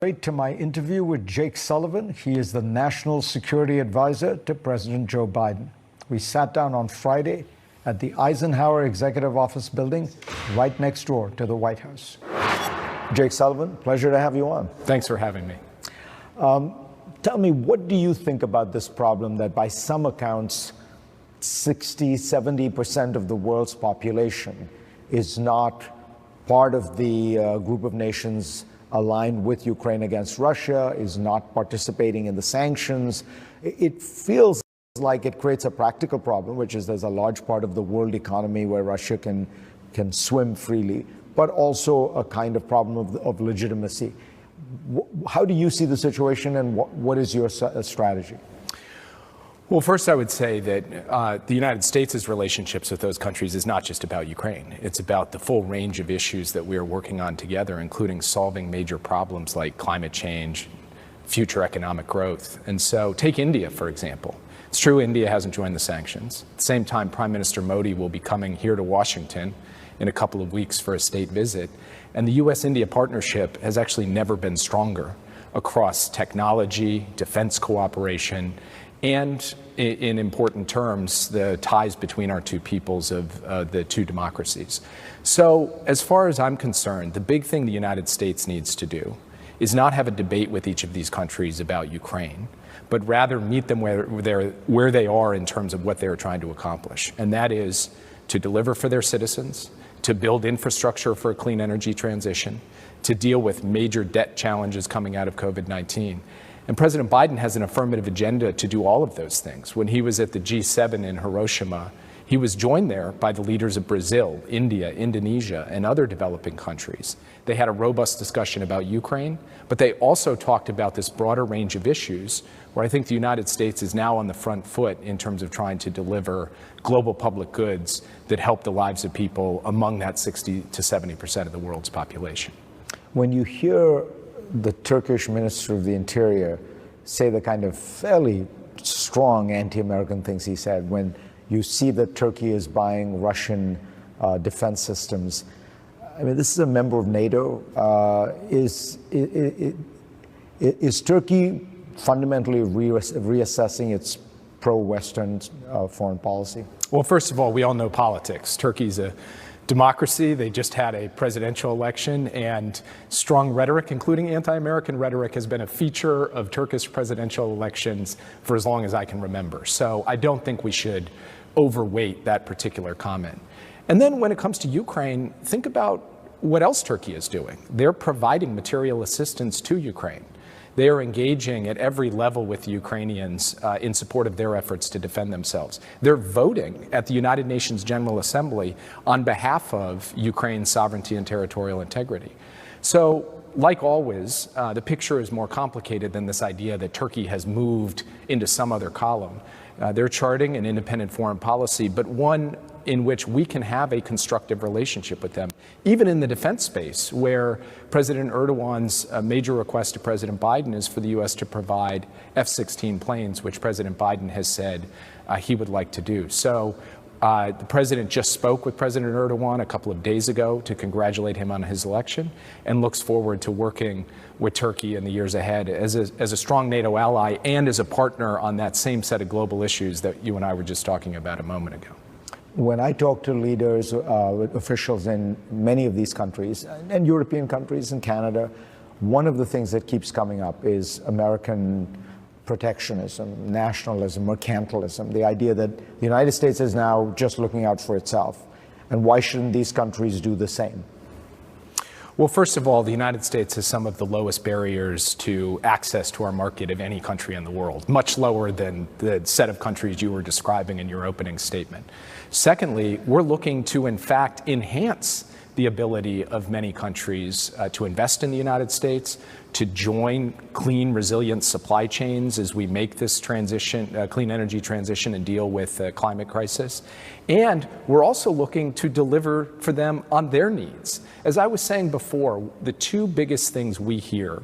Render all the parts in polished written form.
Straight to my interview with Jake Sullivan. He is the National Security Advisor to President Joe Biden. We sat down on Friday at the Eisenhower Executive Office building right next door to the White House. Jake Sullivan, pleasure to have you on. Thanks for having me. Tell me, what do you think about this problem that by some accounts 60–70% of the world's population is not part of the group of nations aligned with Ukraine against Russia, is not participating in the sanctions? It feels like it creates a practical problem, which is there's a large part of the world economy where Russia can swim freely, but also a kind of problem of legitimacy. How do you see the situation, and what is your strategy? Well, first, I would say that the United States' relationships with those countries is not just about Ukraine. It's about the full range of issues that we are working on together, including solving major problems like climate change, future economic growth. And so take India, for example. It's true India hasn't joined the sanctions. At the same time, Prime Minister Modi will be coming here to Washington in a couple of weeks for a state visit. And the U.S.-India partnership has actually never been stronger across technology, defense cooperation, and in important terms, the ties between our two peoples of the two democracies. So as far as I'm concerned, the big thing the United States needs to do is not have a debate with each of these countries about Ukraine, but rather meet them where they are in terms of what they're trying to accomplish. And that is to deliver for their citizens, to build infrastructure for a clean energy transition, to deal with major debt challenges coming out of COVID-19. And President Biden has an affirmative agenda to do all of those things. When he was at the G7 in Hiroshima, he was joined there by the leaders of Brazil, India, Indonesia, and other developing countries. They had a robust discussion about Ukraine, but they also talked about this broader range of issues where I think the United States is now on the front foot in terms of trying to deliver global public goods that help the lives of people among that 60–70% of the world's population. When you hear the Turkish Minister of the Interior say the kind of fairly strong anti-American things he said, when you see that Turkey is buying Russian defense systems, I mean, this is a member of NATO. Is Turkey fundamentally reassessing its pro-Western foreign policy? Well, first of all, we all know politics. Turkey's a democracy. They just had a presidential election, and strong rhetoric, including anti-American rhetoric, has been a feature of Turkish presidential elections for as long as I can remember. So I don't think we should overweight that particular comment. And then when it comes to Ukraine, think about what else Turkey is doing. They're providing material assistance to Ukraine. They are engaging at every level with the Ukrainians in support of their efforts to defend themselves. They're voting at the United Nations General Assembly on behalf of Ukraine's sovereignty and territorial integrity. So, like always, the picture is more complicated than this idea that Turkey has moved into some other column. They're charting an independent foreign policy, but one in which we can have a constructive relationship with them, even in the defense space, where President Erdogan's major request to President Biden is for the U.S. to provide F-16 planes, which President Biden has said he would like to do. So the president just spoke with President Erdogan a couple of days ago to congratulate him on his election, and looks forward to working with Turkey in the years ahead as a strong NATO ally and as a partner on that same set of global issues that you and I were just talking about a moment ago. When I talk to leaders, officials in many of these countries, and European countries and Canada, one of the things that keeps coming up is American protectionism, nationalism, mercantilism, the idea that the United States is now just looking out for itself. And why shouldn't these countries do the same? Well, first of all, the United States has some of the lowest barriers to access to our market of any country in the world, much lower than the set of countries you were describing in your opening statement. Secondly, we're looking to, in fact, enhance the ability of many countries to invest in the United States, to join clean, resilient supply chains as we make this transition, clean energy transition, and deal with the climate crisis. And we're also looking to deliver for them on their needs. As I was saying before, the two biggest things we hear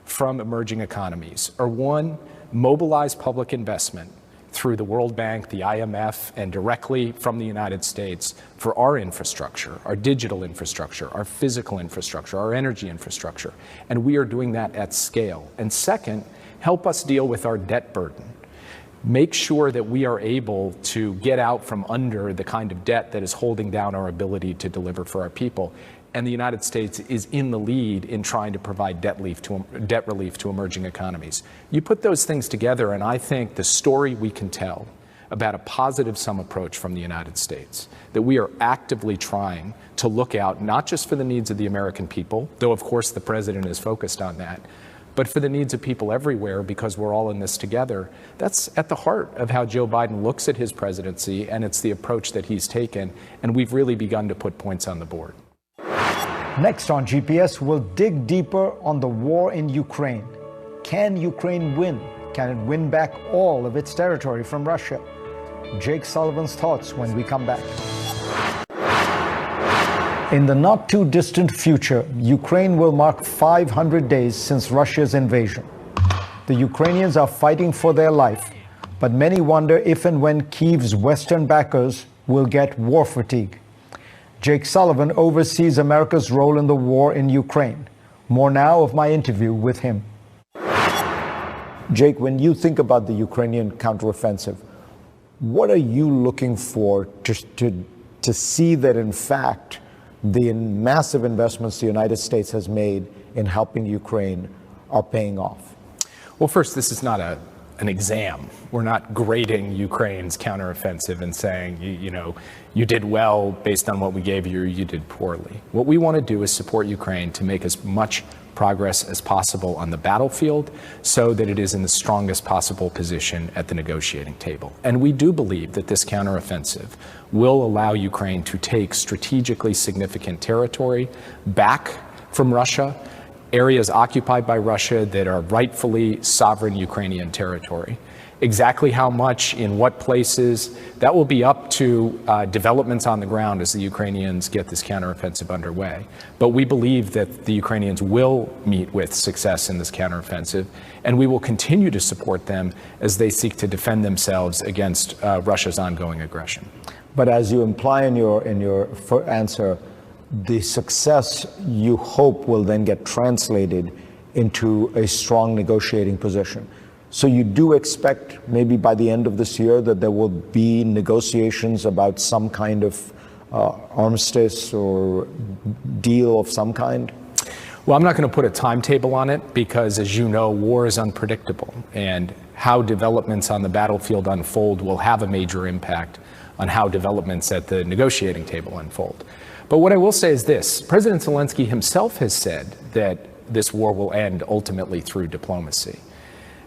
from emerging economies are, one, mobilize public investment through the World Bank, the IMF, and directly from the United States for our infrastructure, our digital infrastructure, our physical infrastructure, our energy infrastructure. And we are doing that at scale. And second, help us deal with our debt burden. Make sure that we are able to get out from under the kind of debt that is holding down our ability to deliver for our people. And the United States is in the lead in trying to provide debt relief to emerging economies. You put those things together, and I think the story we can tell about a positive sum approach from the United States, that we are actively trying to look out not just for the needs of the American people, though of course the president is focused on that, but for the needs of people everywhere, because we're all in this together. That's at the heart of how Joe Biden looks at his presidency, and it's the approach that he's taken, and we've really begun to put points on the board. Next on GPS, we'll dig deeper on the war in Ukraine. Can Ukraine win? Can it win back all of its territory from Russia? Jake Sullivan's thoughts when we come back. In the not too distant future, Ukraine will mark 500 days since Russia's invasion. The Ukrainians are fighting for their life, but many wonder if and when Kyiv's Western backers will get war fatigue. Jake Sullivan oversees America's role in the war in Ukraine. More now of my interview with him. Jake, when you think about the Ukrainian counteroffensive, what are you looking for to see that, in fact, the massive investments the United States has made in helping Ukraine are paying off? Well, first, this is not an exam. We're not grading Ukraine's counteroffensive and saying, you did well based on what we gave you, or you did poorly. What we want to do is support Ukraine to make as much progress as possible on the battlefield so that it is in the strongest possible position at the negotiating table. And we do believe that this counteroffensive will allow Ukraine to take strategically significant territory back from Russia, areas occupied by Russia that are rightfully sovereign Ukrainian territory. Exactly how much, in what places, that will be up to developments on the ground as the Ukrainians get this counteroffensive underway. But we believe that the Ukrainians will meet with success in this counteroffensive, and we will continue to support them as they seek to defend themselves against Russia's ongoing aggression. But as you imply in your answer, the success you hope will then get translated into a strong negotiating position. So you do expect maybe by the end of this year that there will be negotiations about some kind of armistice or deal of some kind? Well, I'm not going to put a timetable on it because, as you know, war is unpredictable, and how developments on the battlefield unfold will have a major impact on how developments at the negotiating table unfold. But what I will say is this: President Zelensky himself has said that this war will end ultimately through diplomacy.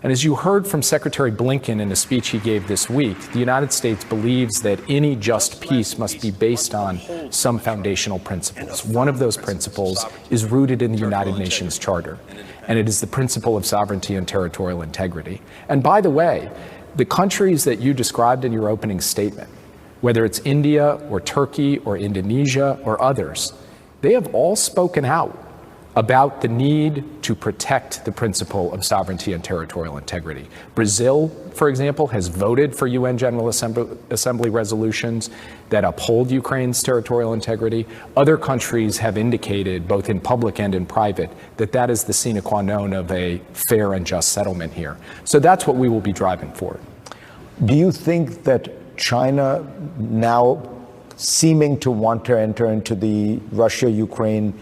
And as you heard from Secretary Blinken in a speech he gave this week, the United States believes that any just peace must be based on some foundational principles. One of those principles is rooted in the United Nations Charter, and it is the principle of sovereignty and territorial integrity. And by the way, the countries that you described in your opening statement, whether it's India or Turkey or Indonesia or others, they have all spoken out about the need to protect the principle of sovereignty and territorial integrity. Brazil, for example, has voted for UN General Assembly resolutions that uphold Ukraine's territorial integrity. Other countries have indicated, both in public and in private, that that is the sine qua non of a fair and just settlement here. So that's what we will be driving for. Do you think that China, now seeming to want to enter into the Russia-Ukraine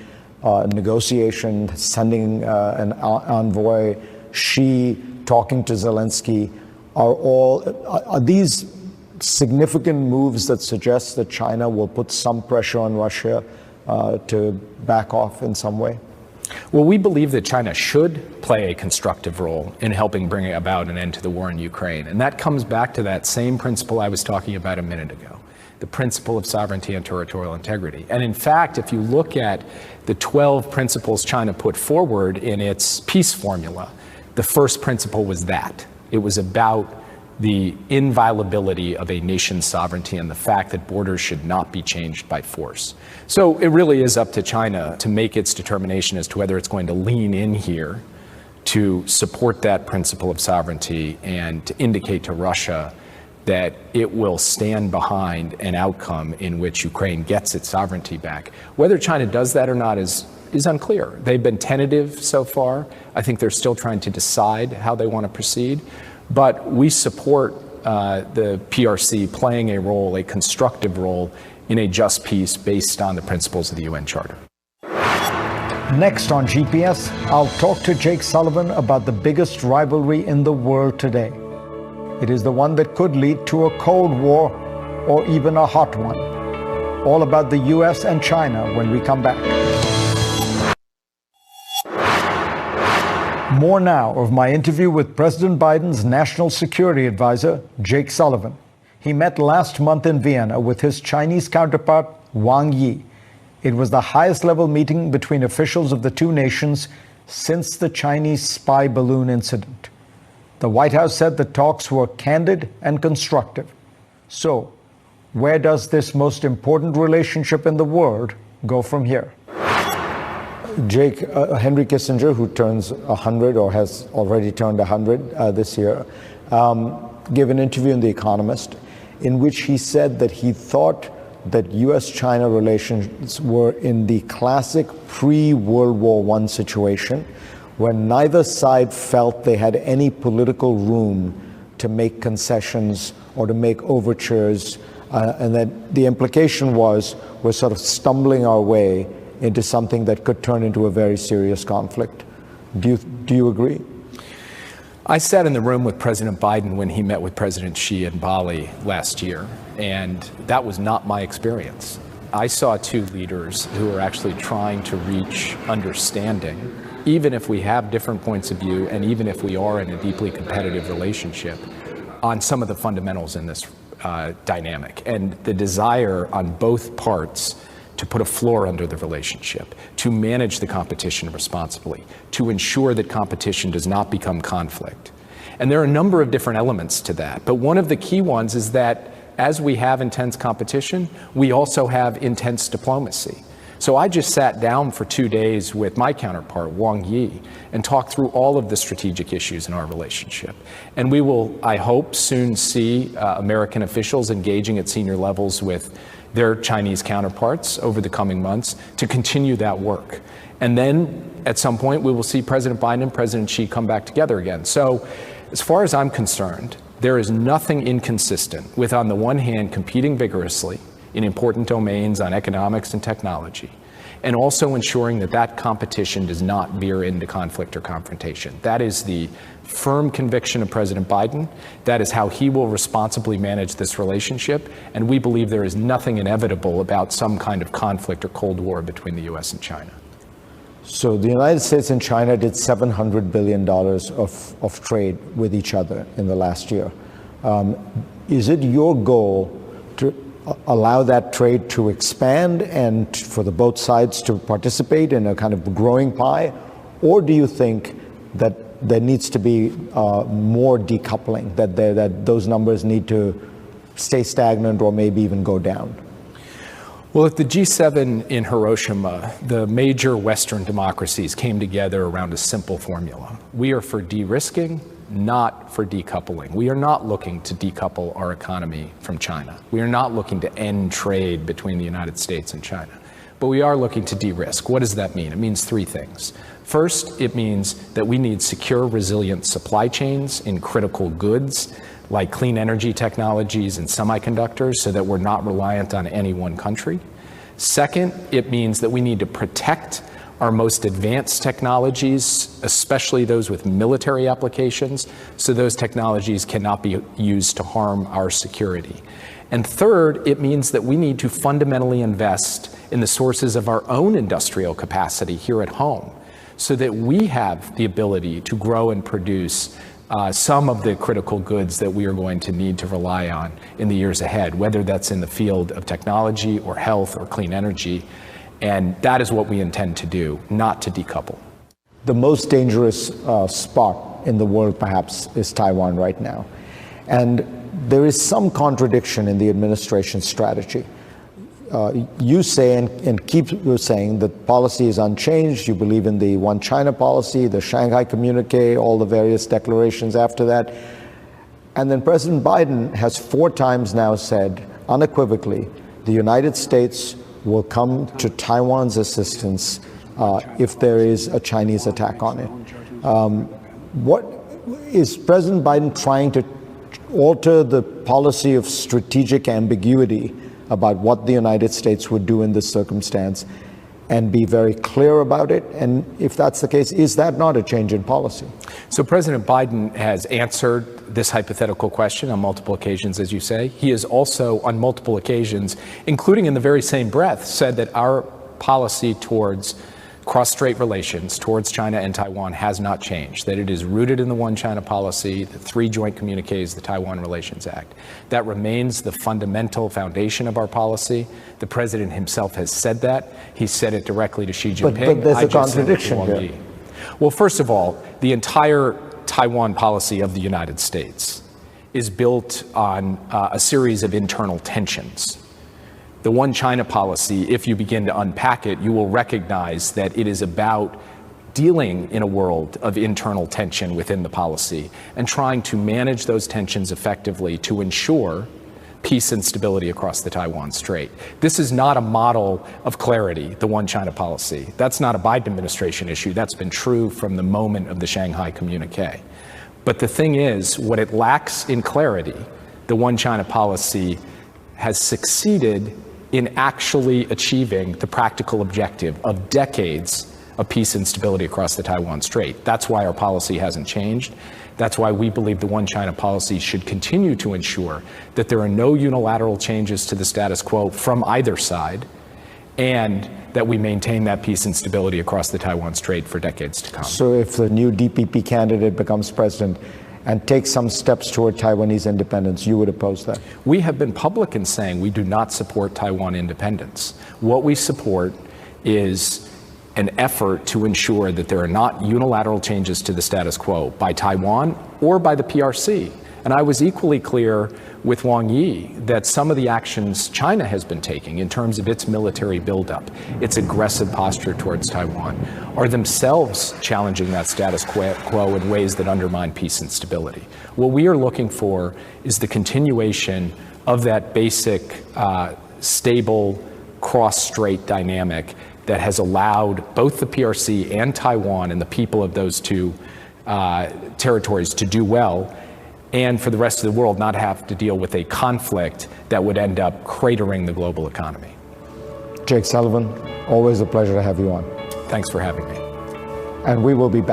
negotiation, sending an envoy, Xi talking to Zelensky, are these significant moves that suggest that China will put some pressure on Russia to back off in some way? Well, we believe that China should play a constructive role in helping bring about an end to the war in Ukraine. And that comes back to that same principle I was talking about a minute ago, the principle of sovereignty and territorial integrity. And in fact, if you look at the 12 principles China put forward in its peace formula, the first principle was that. It was about the inviolability of a nation's sovereignty and the fact that borders should not be changed by force. So it really is up to China to make its determination as to whether it's going to lean in here to support that principle of sovereignty and to indicate to Russia that it will stand behind an outcome in which Ukraine gets its sovereignty back. Whether China does that or not is unclear. They've been tentative so far. I think they're still trying to decide how they want to proceed. But we support the PRC playing a role, a constructive role, in a just peace based on the principles of the UN Charter. Next on GPS, I'll talk to Jake Sullivan about the biggest rivalry in the world today. It is the one that could lead to a Cold War or even a hot one. All about the US and China when we come back. More now of my interview with President Biden's National Security Advisor, Jake Sullivan. He met last month in Vienna with his Chinese counterpart, Wang Yi. It was the highest level meeting between officials of the two nations since the Chinese spy balloon incident. The White House said the talks were candid and constructive. So, where does this most important relationship in the world go from here? Jake, Henry Kissinger, who turns 100 or has already turned 100 this year, gave an interview in The Economist in which he said that he thought that U.S.-China relations were in the classic pre-World War I situation, where neither side felt they had any political room to make concessions or to make overtures, and that the implication was we're sort of stumbling our way into something that could turn into a very serious conflict. Do you agree? I sat in the room with President Biden when he met with President Xi in Bali last year, and that was not my experience. I saw two leaders who are actually trying to reach understanding, even if we have different points of view and even if we are in a deeply competitive relationship, on some of the fundamentals in this dynamic. And the desire on both parts to put a floor under the relationship, to manage the competition responsibly, to ensure that competition does not become conflict. And there are a number of different elements to that. But one of the key ones is that as we have intense competition, we also have intense diplomacy. So I just sat down for 2 days with my counterpart, Wang Yi, and talked through all of the strategic issues in our relationship. And we will, I hope, soon see American officials engaging at senior levels with their Chinese counterparts over the coming months to continue that work. And then at some point, we will see President Biden and President Xi come back together again. So as far as I'm concerned, there is nothing inconsistent with, on the one hand, competing vigorously in important domains on economics and technology, and also ensuring that that competition does not veer into conflict or confrontation. That is the firm conviction of President Biden. That is how he will responsibly manage this relationship, and we believe there is nothing inevitable about some kind of conflict or Cold War between the U.S. and China. So the United States and China did $700 billion of trade with each other in the last year. Is it your goal to allow that trade to expand and for the both sides to participate in a kind of growing pie? Or do you think that there needs to be more decoupling, that those numbers need to stay stagnant or maybe even go down? Well, at the G7 in Hiroshima, the major Western democracies came together around a simple formula. We are for de-risking, not for decoupling. We are not looking to decouple our economy from China. We are not looking to end trade between the United States and China. But we are looking to de-risk. What does that mean? It means three things. First, it means that we need secure, resilient supply chains in critical goods like clean energy technologies and semiconductors so that we're not reliant on any one country. Second, it means that we need to protect our most advanced technologies, especially those with military applications, so those technologies cannot be used to harm our security. And third, it means that we need to fundamentally invest in the sources of our own industrial capacity here at home so that we have the ability to grow and produce some of the critical goods that we are going to need to rely on in the years ahead, whether that's in the field of technology or health or clean energy. And that is what we intend to do, not to decouple. The most dangerous spot in the world, perhaps, is Taiwan right now. And there is some contradiction in the administration's strategy. You say and keep saying that policy is unchanged. You believe in the One China policy, the Shanghai Communique, all the various declarations after that. And then President Biden has 4 times now said unequivocally, the United States will come to Taiwan's assistance if there is a Chinese attack on it. What is President Biden trying to alter the policy of strategic ambiguity about what the United States would do in this circumstance and be very clear about it? And if that's the case, is that not a change in policy? So President Biden has answered this hypothetical question on multiple occasions, as you say. He has also, on multiple occasions, including in the very same breath, said that our policy towards cross-strait relations towards China and Taiwan has not changed, that it is rooted in the One China policy, the 3 joint communiques, the Taiwan Relations Act. That remains the fundamental foundation of our policy. The president himself has said that. He said it directly to Xi Jinping. But there's a contradiction here. Well, first of all, the entire Taiwan policy of the United States is built on a series of internal tensions. The One China policy, if you begin to unpack it, you will recognize that it is about dealing in a world of internal tension within the policy and trying to manage those tensions effectively to ensure peace and stability across the Taiwan Strait. This is not a model of clarity, the One China policy. That's not a Biden administration issue. That's been true from the moment of the Shanghai Communique. But the thing is, what it lacks in clarity, the One China policy has succeeded in actually achieving the practical objective of decades of peace and stability across the Taiwan Strait. That's why our policy hasn't changed. That's why we believe the One China policy should continue to ensure that there are no unilateral changes to the status quo from either side, and that we maintain that peace and stability across the Taiwan Strait for decades to come. So if the new DPP candidate becomes president and takes some steps toward Taiwanese independence, you would oppose that? We have been public in saying we do not support Taiwan independence. What we support is an effort to ensure that there are not unilateral changes to the status quo by Taiwan or by the PRC. And I was equally clear with Wang Yi that some of the actions China has been taking in terms of its military buildup, its aggressive posture towards Taiwan, are themselves challenging that status quo in ways that undermine peace and stability. What we are looking for is the continuation of that basic, stable, cross-strait dynamic that has allowed both the PRC and Taiwan and the people of those 2 territories to do well, and for the rest of the world not have to deal with a conflict that would end up cratering the global economy. Jake Sullivan, always a pleasure to have you on. Thanks for having me. And we will be back.